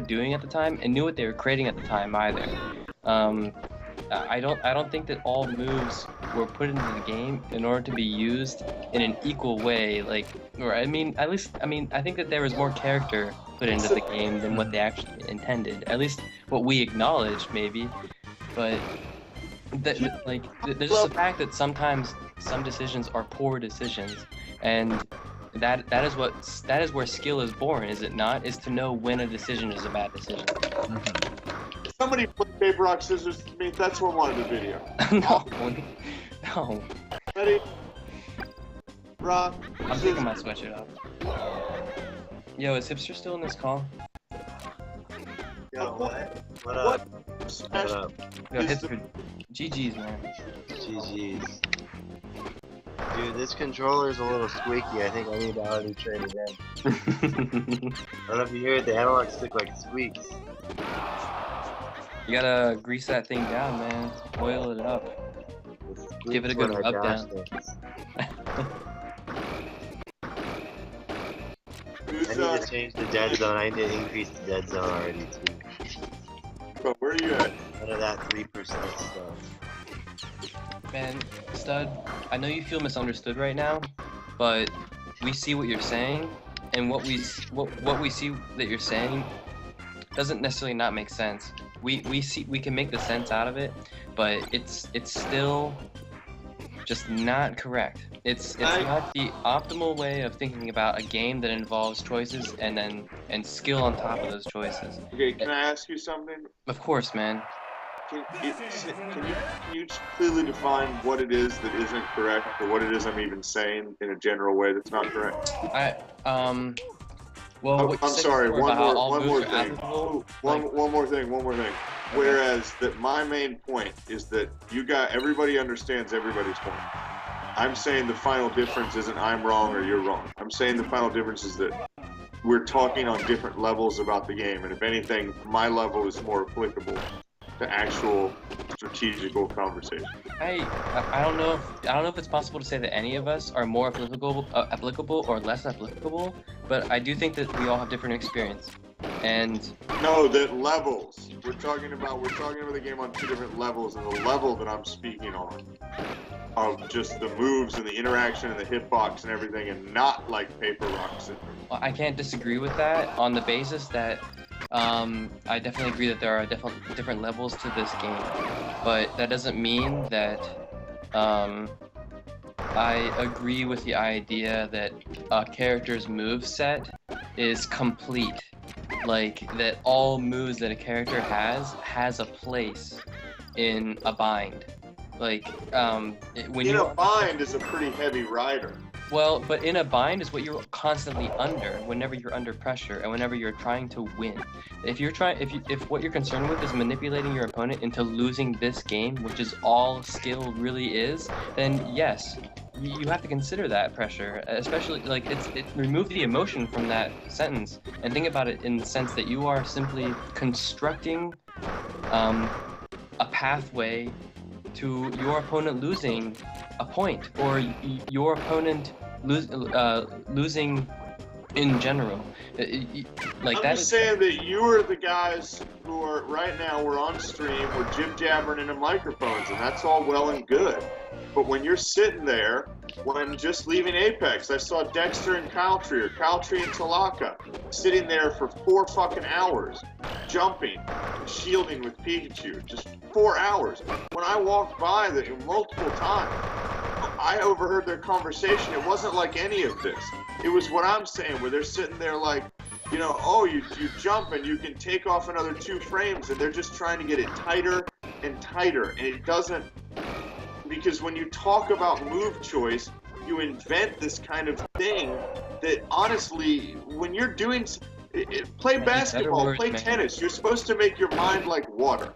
doing at the time and knew what they were creating at the time either. I don't think that all moves were put into the game in order to be used in an equal way. Like, or I mean, at least I think that there was more character put into the game than what they actually intended. At least what we acknowledged, maybe. But there's just the fact that sometimes some decisions are poor decisions, and that is where skill is born, is it not? Is to know when a decision is a bad decision. Somebody play paper, rock, scissors to me. That's what wanted the video. No. Ready? Rock. I'm taking my sweatshirt off. Yo, is Hipster still in this call? Yo, what? What up? Smash. What up? Yo, Hipster. GG's, man. GG's. Dude, this controller's a little squeaky. I think I need to auto train again. I don't know if you hear it, the analog stick like squeaks. You gotta grease that thing down, man. Oil it up. Give it a good rub down. I need to change the dead zone. I need to increase the dead zone already too. But where are you at? None of that 3% stuff. Man, Stud, I know you feel misunderstood right now, but we see what you're saying, and what we see that you're saying doesn't necessarily not make sense. We can make the sense out of it, but it's still just not correct. It's not the optimal way of thinking about a game that involves choices and skill on top of those choices. Okay, can I ask you something? Of course, man. Can you clearly define what it is that isn't correct, or what it is I'm even saying in a general way that's not correct? Well, I'm sorry. One more thing. Okay. Whereas that my main point is that everybody understands everybody's point. I'm saying the final difference isn't I'm wrong or you're wrong. I'm saying the final difference is that we're talking on different levels about the game, and if anything, my level is more applicable to actual strategical conversation. I don't know if it's possible to say that any of us are more applicable or less applicable, but I do think that we all have different experience. And no, that levels. We're talking about the game on two different levels, and the level that I'm speaking on of just the moves and the interaction and the hitbox and everything, and not like paper, rock, scissors. I can't disagree with that on the basis that I definitely agree that there are different levels to this game, but that doesn't mean that I agree with the idea that a character's move set is complete. Like, that all moves that a character has a place in a bind. Like, when a bind is a pretty heavy rider. Well, but in a bind is what you're constantly under whenever you're under pressure and whenever you're trying to win. If what you're concerned with is manipulating your opponent into losing this game, which is all skill really is, then yes, you have to consider that pressure. Especially, like, remove the emotion from that sentence and think about it in the sense that you are simply constructing a pathway to your opponent losing a point, or your opponent losing in general. Like, I'm just saying that you are the guys who are right now. We're on stream. We're jib-jabbering into microphones, and that's all well and good. But when you're sitting there, when just leaving Apex, I saw Dexter and Caltree, or Caltree and Talaka, sitting there for 4 fucking hours, jumping and shielding with Pikachu, just 4 hours. When I walked by multiple times, I overheard their conversation. It wasn't like any of this. It was what I'm saying, where they're sitting there like, you jump and you can take off another 2 frames, and they're just trying to get it tighter and tighter. And it doesn't, because when you talk about move choice, you invent this kind of thing that honestly, when you're doing, play basketball, play tennis, you're supposed to make your mind like water.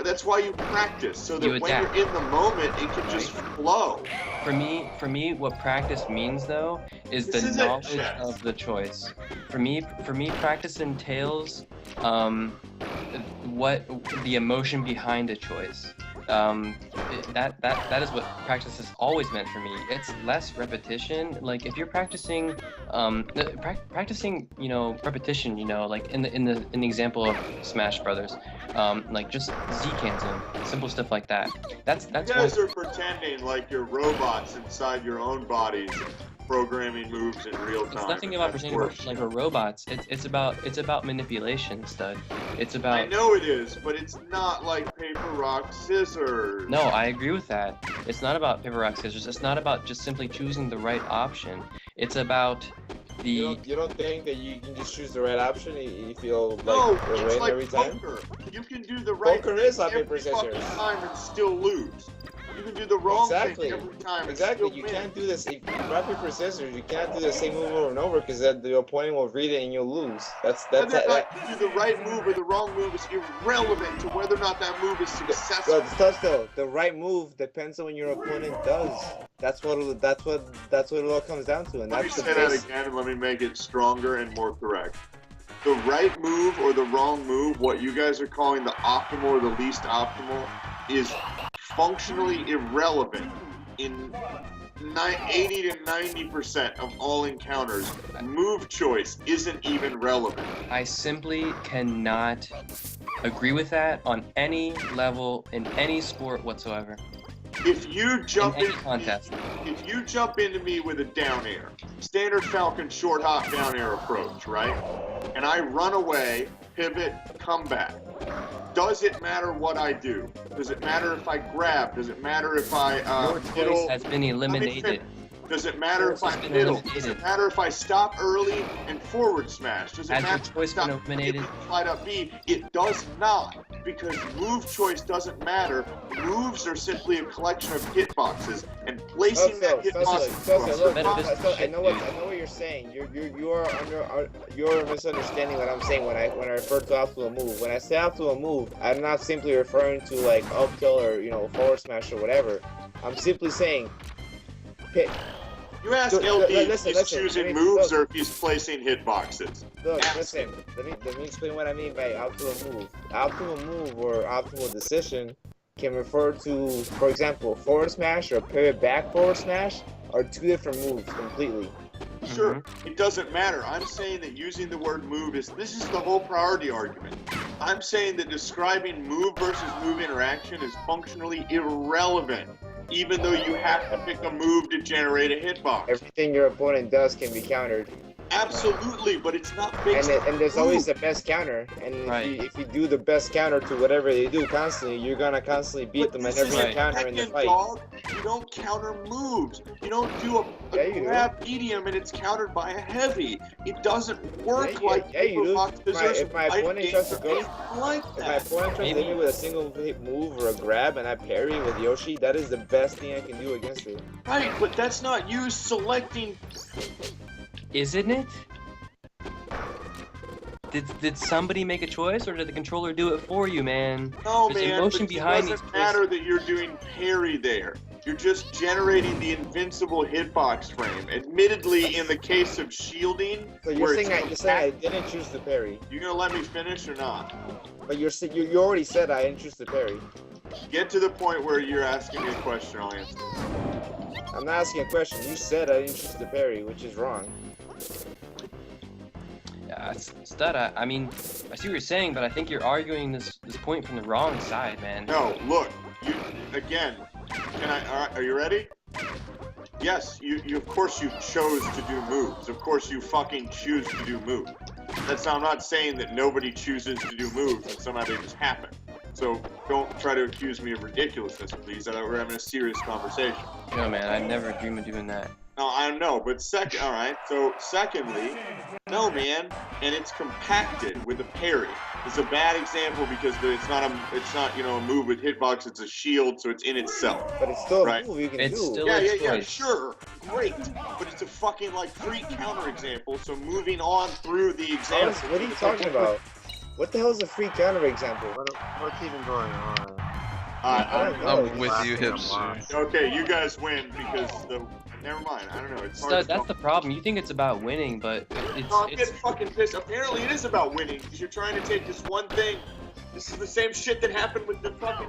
That's why you practice, so that when you're in the moment, it can just flow. For me, what practice means though is the knowledge of the choice. For me, practice entails what the emotion behind a choice. that is what practice has always meant for me. It's less repetition. Like if you're practicing, practicing, you know, repetition. You know, like in the example of Smash Brothers, like just Z cancel, simple stuff like that. That's You guys are pretending like you're robots inside your own bodies, programming moves in real time. It's nothing about That's pretending worse. like we're robots. It's about manipulation, stud. It's I about. know it is, but it's not like paper, rock, scissors. No, I agree with that. It's not about paper, rock, scissors. It's not about just simply choosing the right option. It's about the. You don't think that you can just choose the right option if you'll like No, win it's like every time? poker. You can do the right Poker thing is not every paper, fucking scissors. time and still lose. You can do the wrong Exactly. thing every time and Exactly. still You win. can't do this. If rock paper scissors, you can't do the same move over and over because then the opponent will read it and you'll lose. That's Whether or that. not you do the right move or the wrong move is irrelevant to whether or not that move is successful. But touch though, the right move depends on what your opponent does. That's what it all comes down to, and Let me that's the say that base. again and let me make it stronger and more correct. The right move or the wrong move, what you guys are calling the optimal or the least optimal, is functionally irrelevant in 80 to 90% of all encounters. Move choice isn't even relevant. I simply cannot agree with that on any level in any sport whatsoever. If you jump In any into contest. if you jump into me with a down air, standard Falcon short hop down air approach, right? And I run away, pivot, come back. Does it matter what I do? Does it matter if I grab? Does it matter if I Your middle? choice has been eliminated. Does it matter if Choice I has been middle? Does eliminated. it matter if I stop early and forward smash? Does it Has your matter if I choice been stop eliminated? slide up B? It does not, because move choice doesn't matter. Moves are simply a collection of hitboxes, and placing that hitbox. Look, Metaphysical I know shit, what you're saying. You're misunderstanding what I'm saying when I refer to out to a move. When I say out to a move, I'm not simply referring to like up tilt or forward smash or whatever. I'm simply saying pick. You ask Look, LD if listen, he's choosing let me- moves look. or if he's placing hitboxes. Look, Ask listen. Let me explain what I mean by optimal move. Optimal move or optimal decision can refer to, for example, forward smash or pivot back forward smash are two different moves completely. Sure, it doesn't matter. I'm saying that using the word move this is the whole priority argument. I'm saying that describing move versus move interaction is functionally irrelevant, even though you have to pick a move to generate a hitbox. Everything your opponent does can be countered, Absolutely, but it's not based and there's on always move. the best counter. And Right. if you do the best counter to whatever they do constantly, you're gonna constantly beat But them this and every is Right. encounter in the Tekken, fight. dog. You don't counter moves. You don't do a Yeah, you do. grab medium and it's countered by a heavy. It doesn't work Yeah, like yeah, you do. rock, scissors, If my fight opponent games tries to or go- anything like If my that. opponent tries to hit me with a single hit move or a grab and I parry with Yoshi, that is the best thing I can do against it. Right, but that's not you selecting. Isn't it? Did somebody make a choice, or did the controller do it for you, man? No, There's man. emotion but behind it these doesn't matter that you're doing parry there. You're just generating the invincible hitbox frame. Admittedly, in the case of shielding, So where you're saying it's I didn't choose the parry, you gonna let me finish or not? but you already said I didn't choose the parry. Get to the point where you're asking me a question, I'll answer. I'm not asking a question. You said I didn't choose the parry, which is wrong. Yeah, stud. I mean, I see what you're saying, but I think you're arguing this point from the wrong side, man. No, look, you again. Can I? All right, are you ready? Yes, you of course you chose to do moves. Of course you fucking choose to do moves. I'm not saying that nobody chooses to do moves and somehow they just happen. So don't try to accuse me of ridiculousness, please. We're having a serious conversation. No, man, I never dream of doing that. No, I know, but all right. So secondly, no, man, and it's compacted with a parry. It's a bad example because it's not a move with hitbox. It's a shield, so it's in itself. But it's still a Right. move you can It's do. still- Yeah, choice. sure, great, but it's a fucking free counter example. So moving on through the example. What are you talking about? What the hell is a free counter example? What's even going on? I don't know. I'm with you, hipster. Okay, you guys win because never mind. I don't know. It's hard Stud, to that's the problem. You think it's about winning, but No, I'm it's getting fucking pissed. Apparently, it is about winning because you're trying to take this one thing This is the same shit that happened with the fucking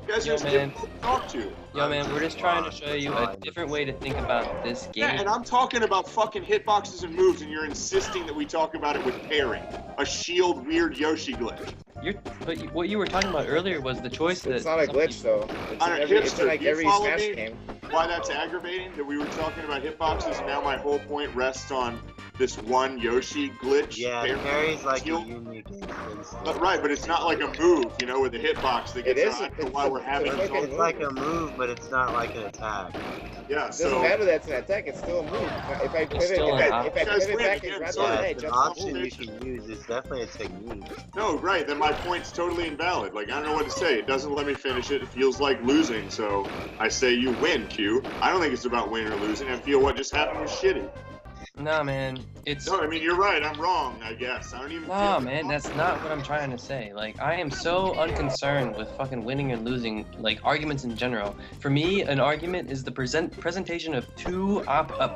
guys Yo, who man. difficult to talk to. Yo, man, we're just trying to show you a different way to think about this Yeah, game. and I'm talking about fucking hitboxes and moves, and you're insisting that we talk about it with parry. A shield weird Yoshi glitch. But what you were talking about earlier was the choice that It's not a some glitch people- though. It's On in a every, it's hipster, in like you every follow Smash me? game. Why that's aggravating that we were talking about hitboxes, and now my whole point rests on this one Yoshi glitch. Yeah, parry parry's like a shield. unique instance. But right, but it's not like a move, you know, with a hitbox that It gets is. on. I don't know why we're having It's this like all- a It's like a move, but it's not like an attack. Yeah, It doesn't so matter that it's an attack. It's still a move. If I pivot, still an if option. I Guys, pivot wait, back again, and grab sorry. the Yeah, edge, it's an that's a option move. you can use. It's definitely a technique. no, right, then my point's totally invalid. Like, I don't know what to say. It doesn't let me finish it. It feels like losing, so I say you win, Q. I don't think it's about winning or losing. I feel what just happened was shitty. Nah, man, it's No, I mean, you're right. I'm wrong, I guess. I don't even nah, feel man. That's not what I'm trying to say. Like, I am so unconcerned with fucking winning and losing, like arguments in general. For me, an argument is the presentation of two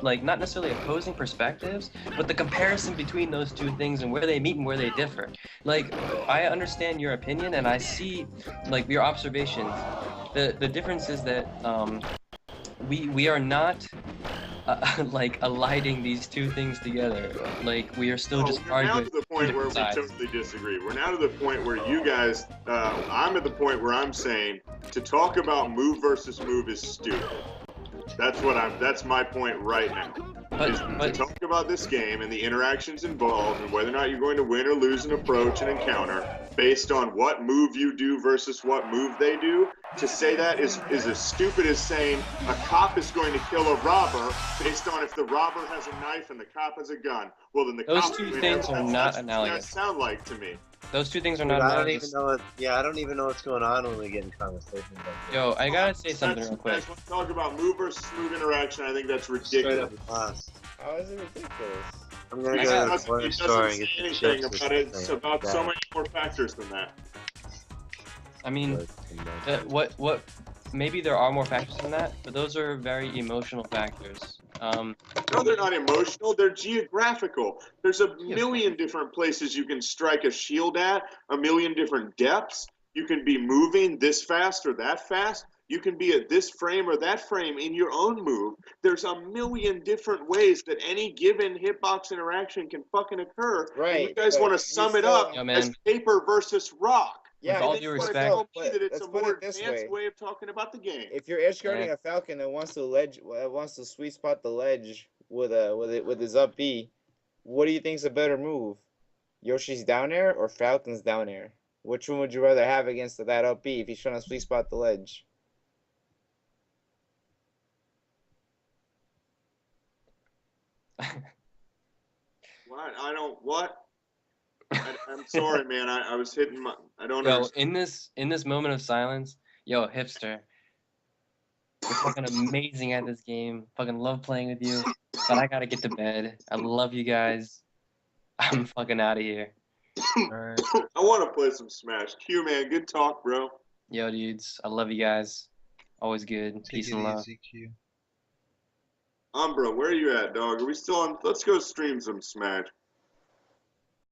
like not necessarily opposing perspectives, but the comparison between those two things and where they meet and where they differ. Like, I understand your opinion and I see, like, your observations. The difference is that we are not. Like aligning these two things together, like we are still just we're now arguing to the point where different we sides. totally disagree. We're now to the point where you guys, I'm at the point where I'm saying to talk about move versus move is stupid. That's my point right now. Is to But talk about this game and the interactions involved and whether or not you're going to win or lose an approach and encounter based on what move you do versus what move they do. To say that is as stupid as saying a cop is going to kill a robber based on if the robber has a knife and the cop has a gun. Well, then the Those cop two wins. things are not That's what analogous. you guys sound like to me. those two things are Dude, not I don't even analogous. know what. Yeah, I don't even know what's going on when we get in conversations like this. Yo, I gotta say something That's- real quick. Guys, let's talk about move versus move interaction. I think that's Straight ridiculous. up lost. How is it ridiculous? I'm gonna It go to the doesn't, corner it store doesn't and say get some anything chips. about it. It's about so many more factors than that. I mean, what maybe there are more factors than that, but those are very emotional factors. No, they're not emotional. They're geographical. There's a million different places you can strike a shield at, a million different depths. You can be moving this fast or that fast. You can be at this frame or that frame in your own move. There's a million different ways that any given hitbox interaction can fucking occur. And Right, you guys but want to you sum it still- up Yo, man. as paper versus rock. Yeah, all And due then you wanna respect- tell me but that it's let's a put more it this advanced way. way of talking about the game. If you're edge guarding Yeah. a falcon that wants to sweet spot the ledge with his up B, what do you think's a better move? Yoshi's down air or Falcon's down air? Which one would you rather have against that up B if he's trying to sweet spot the ledge? What? I don't. What? I'm sorry, man. I was hitting my. I don't Yo, understand. in this moment of silence, yo, hipster, you're fucking amazing at this game. Fucking love playing with you, but I gotta get to bed. I love you guys. I'm fucking out of here. Alright. I want to play some Smash. Q, man. Good talk, bro. Yo, dudes, I love you guys. Always good. Peace and love. Umbra, where are you at, dog? Are we still on? Let's go stream some Smash.